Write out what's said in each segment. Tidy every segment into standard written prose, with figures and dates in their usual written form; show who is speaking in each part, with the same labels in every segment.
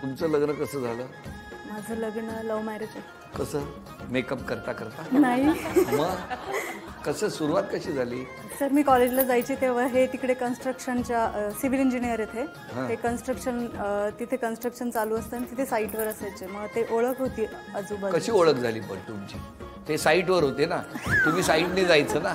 Speaker 1: तुमचं लग्न कसं झालं?
Speaker 2: माझं लग्न लव्ह मॅरेज आहे.
Speaker 1: कसं? मेकअप करता करता?
Speaker 2: नाही
Speaker 1: मग कसं सुरुवात कशी झाली?
Speaker 2: सर, मी कॉलेजला जायचे तेव्हा हे तिकडे कन्स्ट्रक्शनच्या सिव्हिल इंजिनियर आहेत हे तिथे कन्स्ट्रक्शन चालू असतं आणि तिथे साईटवर असायचे. मग ते ओळख होती आजूबाजू.
Speaker 1: कशी ओळख झाली पण तुमची? ते साईटवर होते ना, तुम्ही साईटने जायचं ना,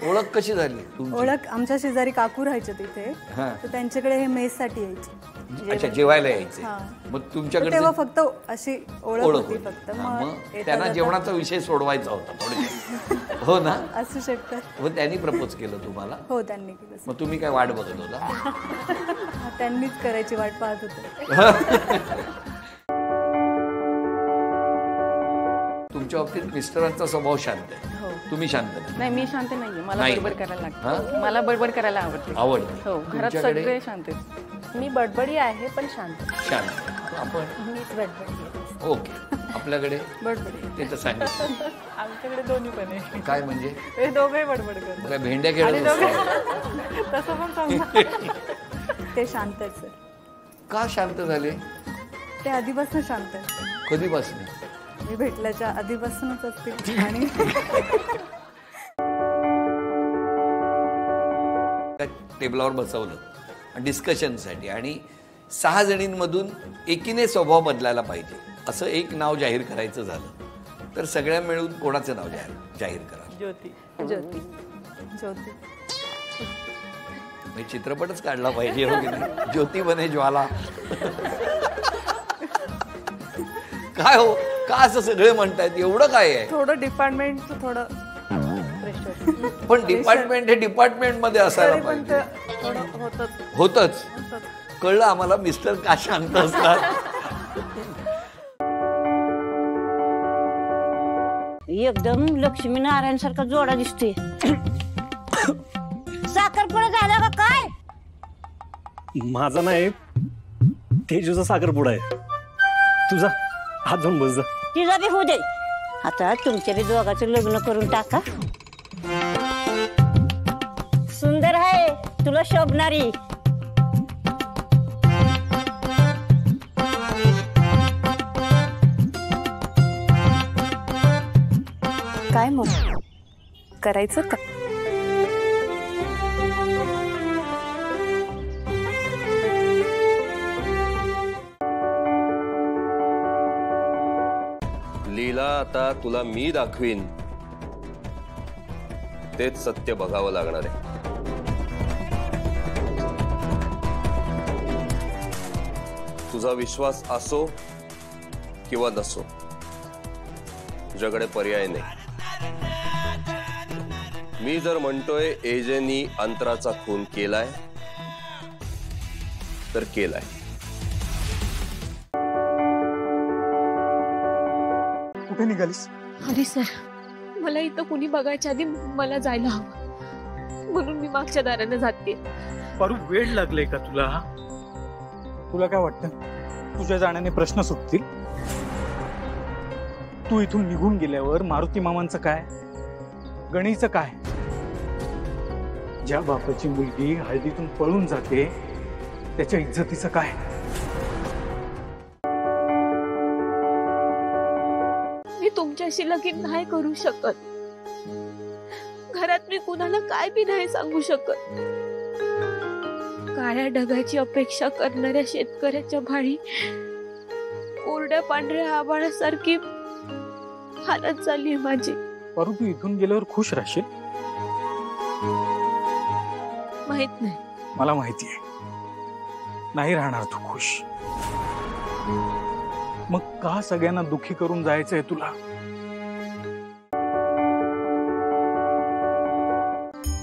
Speaker 1: ओळख कशी झाली तुमची?
Speaker 2: ओळख आमच्या शेजारी काकू राहायचे तिथे, तर त्यांच्याकडे हे मेससाठी यायचे.
Speaker 1: अच्छा, जेवायला यायचे. मग तुमच्याकडे
Speaker 2: तेव्हा फक्त अशी ओळख होती फक्त.
Speaker 1: मग त्यांना जेवणाचा विषय सोडवायचा होता थोडक्यात, हो ना?
Speaker 2: असू शकतं.
Speaker 1: मग त्यांनी प्रपोज केलं तुम्हाला?
Speaker 2: हो, त्यांनी केलं.
Speaker 1: मग तुम्ही काय वाट बघत होता?
Speaker 2: त्यांनीच करायची वाट पाहत होते.
Speaker 1: तुमच्या बाबतीत मिस्टरांचा स्वभाव शांत आहे, तुम्ही शांत
Speaker 3: नाही. मी शांत नाहीये, मला बडबड करायला लागतं. मला बडबड करायला आवडते. हो, घरात सगळे शांत आहेत.
Speaker 4: मी बडबडी आहे पण शांत.
Speaker 1: आपण
Speaker 4: मीच बडबडी आहे.
Speaker 1: ओके. आपल्याकडे
Speaker 2: बडबडी
Speaker 1: ते तर सांगितलं.
Speaker 3: आमच्याकडे दोन्ही पण आहे.
Speaker 1: काय म्हणजे?
Speaker 3: हे दोघे बडबड करतात.
Speaker 1: काय भेंड्या खेळत असतात?
Speaker 3: तसं पण सांगतात.
Speaker 2: ते शांत आहेत सर.
Speaker 1: का शांत झाले?
Speaker 2: ते आधीपासून शांत आहेत.
Speaker 1: कधीपासून?
Speaker 2: मी भेटल्याच्या आधीपासूनच असतील. आणि
Speaker 1: टेबलावर बसवलं डिस्कशनसाठी आणि 6 जणींमधून एकीने स्वभाव बदलायला पाहिजे असं एक नाव जाहीर करायचं झालं तर सगळ्या मिळून कोणाचं नाव जाहीर करा?
Speaker 3: ज्योती.
Speaker 2: ज्योती. ज्योती.
Speaker 1: मी चित्रपटच काढला पाहिजे, हो की नाही? ज्योती बने ज्वाला. काय हो, का असं सगळे म्हणतायत? एवढं काय आहे?
Speaker 2: थोडं डिपार्टमेंटचं थोडं प्रेशर.
Speaker 1: पण डिपार्टमेंट हे डिपार्टमेंट मध्ये असायला पाहिजे. होतच. कळलं आम्हाला मिस्टर का शांत असतात.
Speaker 5: एकदम लक्ष्मीनारायण सारखा जोडा दिसतोय. साखरपुडा झाला का काय?
Speaker 6: माझा नाही, तेजूचा साखरपुडा आहे. तुझा हात जाऊन बस जा.
Speaker 5: तिचा बी होऊ दे. आता तुमच्या बी दोघांचं लग्न करून टाका. सुंदर आहे, तुला शोभणारी.
Speaker 2: काय मग करायचं का?
Speaker 7: लीला, आता तुला मी दाखवीन तेच सत्य बघावं लागणार आहे. तुझा विश्वास असो किंवा नसो, तुझ्याकडे पर्याय नाही. मी जर म्हणतोय एजेनी अंतराचा खून केलाय तर केलाय.
Speaker 6: कुठे निघालीस?
Speaker 4: अरे सर, मला इथं कुणी बघायच्या आधी मला जायला हवं, म्हणून मी मागच्या दाराने जाते.
Speaker 6: पारू, वेळ लागले का तुला? तुला काय वाटतं तुझ्या जाण्याने प्रश्न सुटतील? तू इथून निघून गेल्यावर मारुती मामांचं काय, गणीचं काय? ज्या बापाची मुलगी हळदीतून पळून जाते त्याच्या इज्जतीचं काय?
Speaker 4: मी तुमच्याशी लगीन नाही करू शकत. घरात मी कुणाला काय बी नाही सांगू शकत. काळ्या ढगाची अपेक्षा करणाऱ्या शेतकऱ्याच्या भाळी कोरड्या पांढऱ्या आभाळासारखी हालत झाली आहे माझी.
Speaker 6: पारू, तू इथून गेल्यावर खुश राहशील?
Speaker 4: माहित नाही.
Speaker 6: मला माहिती आहे नाही राहणार तू खुश. मग का सगळ्यांना दुखी करून जायचंय तुला?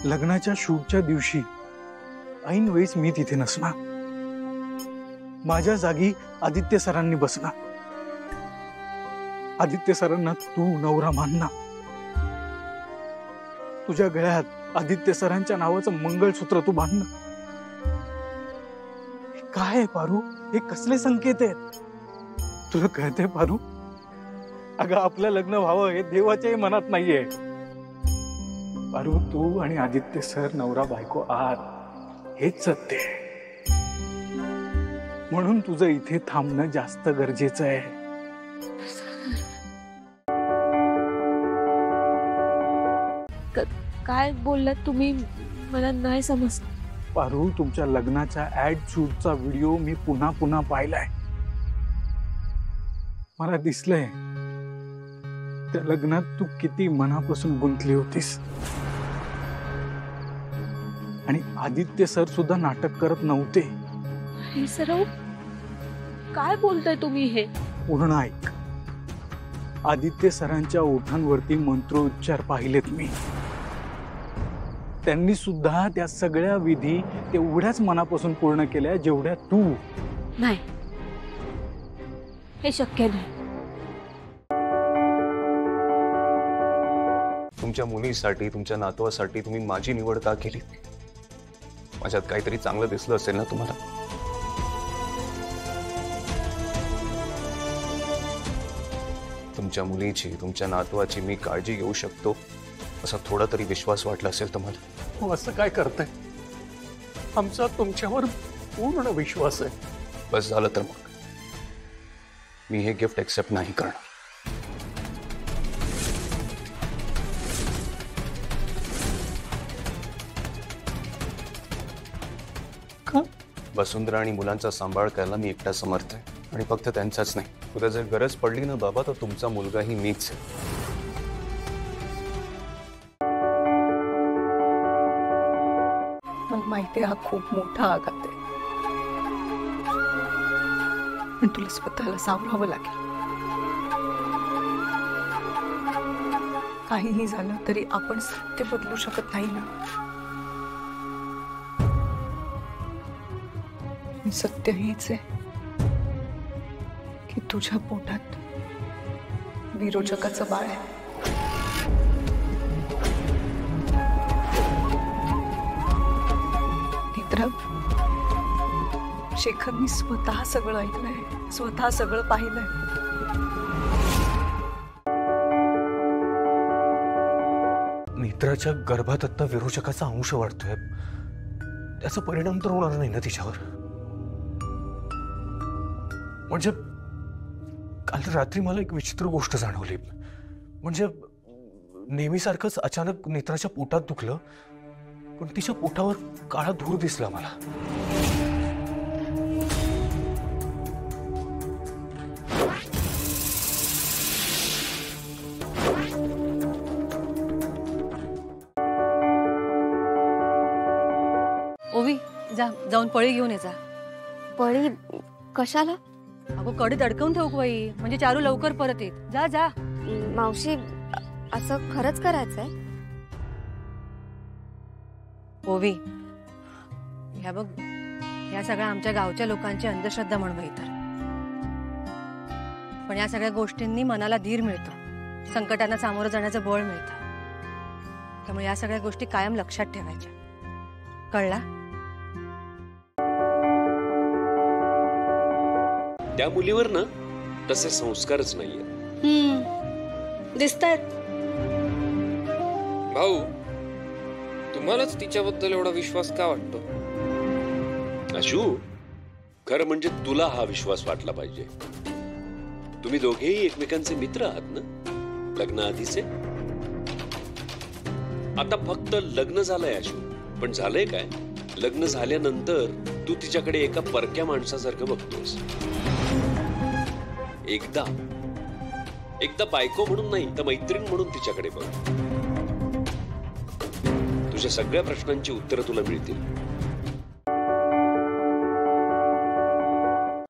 Speaker 6: लग्नाच्या शूटच्या दिवशी ऐन वेळेस मी तिथे नसणार. माझ्या जागी आदित्य सरांनी बसणार. आदित्य सरांना तू नवरा मानना. तुझ्या गळ्यात आदित्य सरांच्या नावाचं मंगळसूत्र तू बांधणं. काय आहे पारू? हे कसले संकेत आहेत? तुला कळतंय पारू? अगं, आपलं लग्न व्हावं हे देवाच्याही मनात नाहीये. पारू, तू आणि आदित्य सर नवरा बायको आहात, हेच सत्य आहे. म्हणून तुझं इथे थांबणं जास्त गरजेचं आहे.
Speaker 4: काय बोललात तुम्ही? मला नाही समजलं.
Speaker 6: पारू, तुमच्या लग्नाच्या ऍड शूटचा व्हिडिओ मी पुन्हा पुन्हा पाहिलाय. मला दिसलंय त्या लग्नात तू किती मनापासून गुंतली होतीस. आणि आदित्य सर सुद्धा नाटक करत नव्हते.
Speaker 4: हे सर काय बोलताय तुम्ही? हे
Speaker 6: पूर्ण ऐक. आदित्य सरांच्या ओठांवरती मंत्रोच्चार पाहिलेत मी. त्यांनी सुद्धा त्या सगळ्या विधी तेवढ्याच मनापासून पूर्ण केल्या जेवढ्या तू.
Speaker 4: नाही, हे शक्य नाही.
Speaker 8: तुमच्या मुलीसाठी, तुमच्या नातवासाठी तुम्ही माझी निवड का केली? माझ्यात काहीतरी चांगलं दिसलं असेल ना तुम्हाला? तुमच्या मुलीची, तुमच्या नातवाची मी काळजी घेऊ शकतो असा थोडा तरी विश्वास वाटला असेल तुम्हाला.
Speaker 6: हो, असं काय करताय? आमचा तुमच्यावर पूर्ण विश्वास आहे.
Speaker 8: बस झालं तर मग मी हे गिफ्ट एक्सेप्ट नाही करणार.
Speaker 6: का?
Speaker 8: वसुंधरा आणि मुलांचा सांभाळ करायला मी एकटा समर्थ आहे. आणि फक्त त्यांचाच नाही, उद्या जर गरज पडली ना बाबा, तर तुमचा मुलगाही मीच आहे.
Speaker 3: मला माहिती आहे हा खूप मोठा आघात आहे, पण तुला स्वतःला सावरावं लागेल. काहीही झालं तरी आपण सत्य बदलू शकत नाही ना. सत्य हेच आहे की तुझ्या पोटात विरोचकाचं बाळ आहे. शेखरनी स्वतः सगळं ऐकलंय, स्वतः सगळं पाहिलंय.
Speaker 8: नेत्राच्या गर्भात आता विरोचकाचा अंश वाढतोय. त्याचा परिणाम तर होणार नाही ना तिच्यावर? म्हणजे काल रात्री मला एक विचित्र गोष्ट जाणवली. म्हणजे नेहमीसारखंच अचानक नेत्राच्या पोटात दुखलं, पण तिच्या पोटावर काळा धूर दिसला मला.
Speaker 9: ओवी, जाऊन पळी घेऊन ये जा.
Speaker 4: पळी कशाला?
Speaker 9: अगो, कडीत अडकवून ठेवू बाई, म्हणजे चारू लवकर परत येत. जा जा.
Speaker 4: मावशी, असं खरंच करायचंय?
Speaker 9: ओवी, ह्या बघ, या सगळ्या आमच्या गावच्या लोकांची अंधश्रद्धा म्हणून तर, पण या सगळ्या गोष्टींनी मनाला धीर मिळतो, संकटांना सामोरं जाण्याचं बळ मिळतं. त्यामुळे या सगळ्या गोष्टी कायम लक्षात ठेवायच्या. कळला?
Speaker 10: त्या मुलीवर ना तसे संस्कारच नाहीये.
Speaker 4: दिसतायत.
Speaker 10: भाऊ, तुम्हालाच तिच्याबद्दल एवढा विश्वास का वाटतो? अशू, खरं म्हणजे तुला हा विश्वास वाटला पाहिजे. तुम्ही दोघेही एकमेकांचे मित्र आहात ना, लग्नाआधीचे. आता फक्त लग्न झालंय अशू, पण झालंय काय? लग्न झाल्यानंतर तू तिच्याकडे एका परक्या माणसासारखं बघतोस. एकदा बायको म्हणून नाही, तर मैत्रीण म्हणून तिच्याकडे बघ. तुझ्या सगळ्या प्रश्नांची उत्तरं तुला मिळतील.